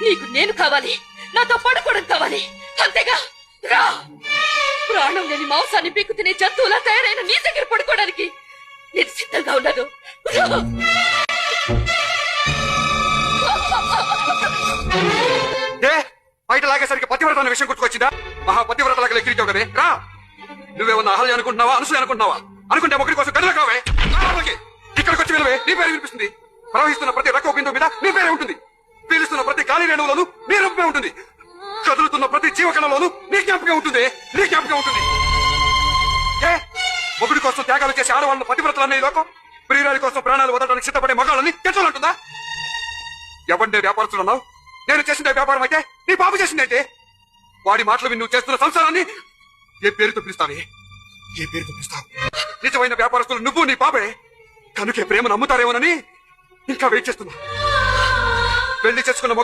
నీకు నేను కావాలి, నాతో పడుకోవడం కావాలి, అంతేగా? రా. ప్రాణం లేని మాంసాన్ని పీకు తినే జంతువులా తయారైన నీ దగ్గర పడుకోవడానికి నేను సిద్ధంగా ఉన్నాను. బయట లాగేసరికి పతివ్రత అనే విషయం గుర్తుకొచ్చిందా? మహాపతివ్రత లాగా లెక్కిరిచావు కదే. రా. నువ్వేమన్నా అహల్య అనుకుంటున్నావా, అనసూయ అనుకుంటున్నావా? అనుకుంటే ఒకరి కోసం గదిలో కావే. ఇక్కడికి వచ్చి వినవే, నీ పేరు వినిపిస్తుంది. ప్రవహిస్తున్న ప్రతి రక్త బిందువు మీద నీ పేరే ఉంటుంది. పీలుస్తున్న ప్రతి గాలి రేణువులోనూ నీ రూపమే ఉంటుంది. కదులుతున్న ప్రతి జీవకణంలోనూ నీ జ్ఞాపకం ఉంటుంది. నీ జ్ఞాపకం ఉంటుంది. ఒకటి కోసం త్యాగాలు చేసే ఆడవాళ్ళను పతివ్రతలనే లోకం ప్రియురాలి కోసం ప్రాణాలు వదలడానికి సిద్ధపడే మగాళ్ళని తెచ్చాలంటుందా? ఎవరినే వ్యాపారస్తులున్నావు? నేను చేసిన వ్యాపారం అయితే నీ బాబు చేసిందంటే వాడి మాటలు విని నువ్వు చేస్తున్న సంసారాన్ని ఏ పేరుతో పిలుస్తావే? ఏ పేరుతో పిలుస్తావు? నిజమైన వ్యాపారస్తులు నువ్వు నీ బాబే. కనుకే ప్రేమను అమ్ముతారేమోనని ఇంకా వెయిట్ చేస్తున్నా. పెళ్లి చేసుకున్న